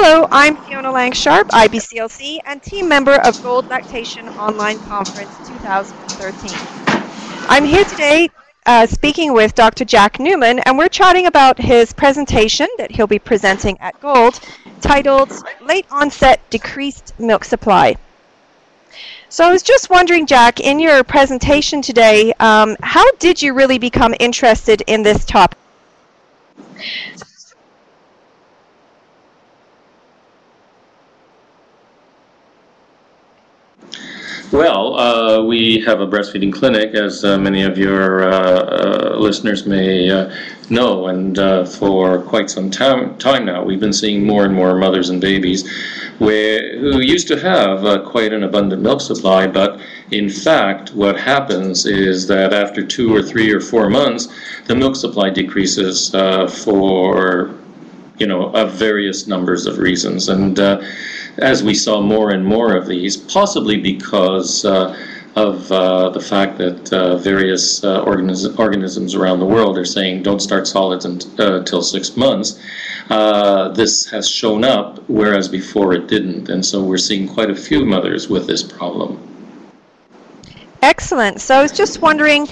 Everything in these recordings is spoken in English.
Hello, I'm Fiona Lang-Sharp, IBCLC, and team member of Gold Lactation Online Conference 2013. I'm here today speaking with Dr. Jack Newman, and we're chatting about his presentation that he'll be presenting at Gold, titled Late Onset Decreased Milk Supply. So I was just wondering, Jack, in your presentation today, how did you really become interested in this topic? Well, we have a breastfeeding clinic, as many of your listeners may know, and for quite some time now we've been seeing more and more mothers and babies who used to have quite an abundant milk supply, but in fact what happens is that after 2 or 3 or 4 months the milk supply decreases for various numbers of reasons, and as we saw more and more of these, possibly because of the fact that various organisms around the world are saying don't start solids until 6 months, this has shown up, whereas before it didn't, and so we're seeing quite a few mothers with this problem. Excellent. So I was just wondering,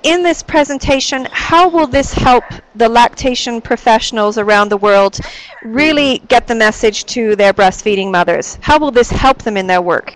in this presentation, how will this help the lactation professionals around the world really get the message to their breastfeeding mothers? How will this help them in their work?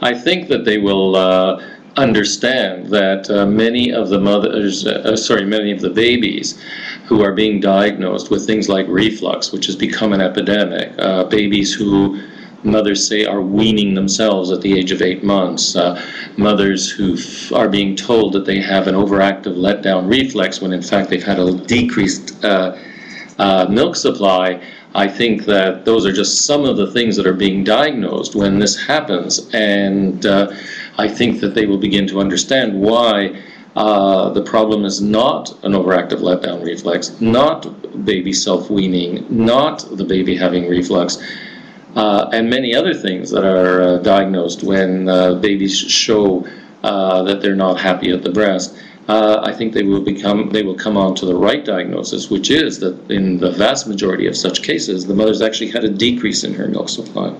I think that they will understand that many of the many of the babies who are being diagnosed with things like reflux, which has become an epidemic, babies who mothers say are weaning themselves at the age of 8 months, mothers who are being told that they have an overactive letdown reflex when in fact they've had a decreased milk supply. I think that those are just some of the things that are being diagnosed when this happens, and I think that they will begin to understand why the problem is not an overactive letdown reflex, not baby self-weaning, not the baby having reflux, and many other things that are diagnosed when babies show that they're not happy at the breast. I think they will come on to the right diagnosis, which is that in the vast majority of such cases, the mother's actually had a decrease in her milk supply.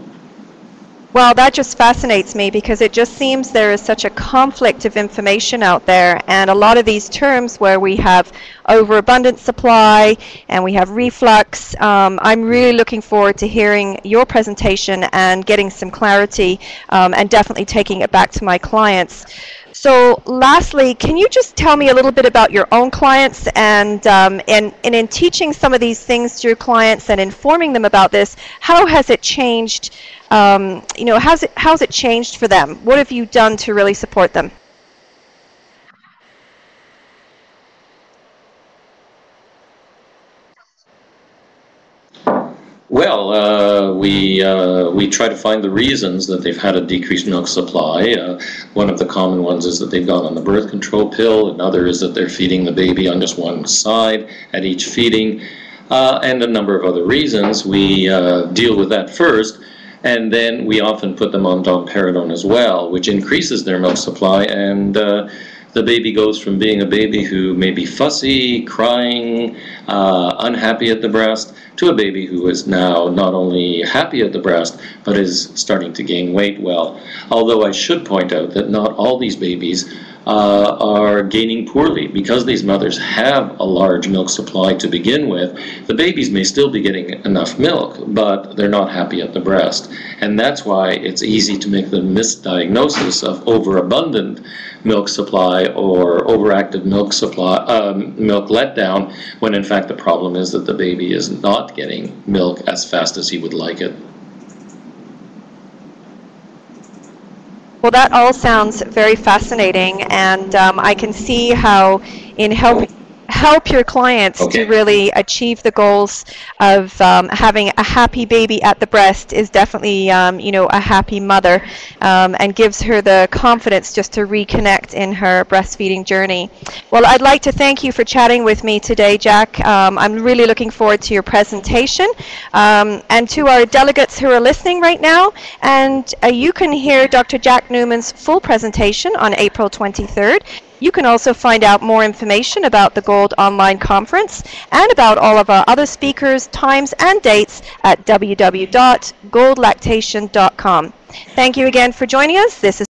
Well, that just fascinates me because it just seems there is such a conflict of information out there, and a lot of these terms where we have overabundant supply and we have reflux. I'm really looking forward to hearing your presentation and getting some clarity and definitely taking it back to my clients. So lastly, can you just tell me a little bit about your own clients and in teaching some of these things to your clients and informing them about this, how has it changed, how's it changed for them? What have you done to really support them? Well, we try to find the reasons that they've had a decreased milk supply. One of the common ones is that they've gone on the birth control pill. Another is that they're feeding the baby on just one side at each feeding, and a number of other reasons. We deal with that first, and then we often put them on domperidone as well, which increases their milk supply, and the baby goes from being a baby who may be fussy, crying, unhappy at the breast, to a baby who is now not only happy at the breast, but is starting to gain weight well. Although I should point out that not all these babies are gaining poorly. Because these mothers have a large milk supply to begin with, the babies may still be getting enough milk, but they're not happy at the breast. And that's why it's easy to make the misdiagnosis of overabundant milk supply or overactive milk supply, milk letdown, when in fact the problem is that the baby is not getting milk as fast as he would like it. Well, that all sounds very fascinating, and I can see how in help your clients to really achieve the goals of having a happy baby at the breast is definitely a happy mother, and gives her the confidence just to reconnect in her breastfeeding journey. Well, I'd like to thank you for chatting with me today, Jack. I'm really looking forward to your presentation, and to our delegates who are listening right now, and you can hear Dr. Jack Newman's full presentation on April 23rd. You can also find out more information about the GOLD Online Conference and about all of our other speakers, times, and dates at www.goldlactation.com. Thank you again for joining us. This is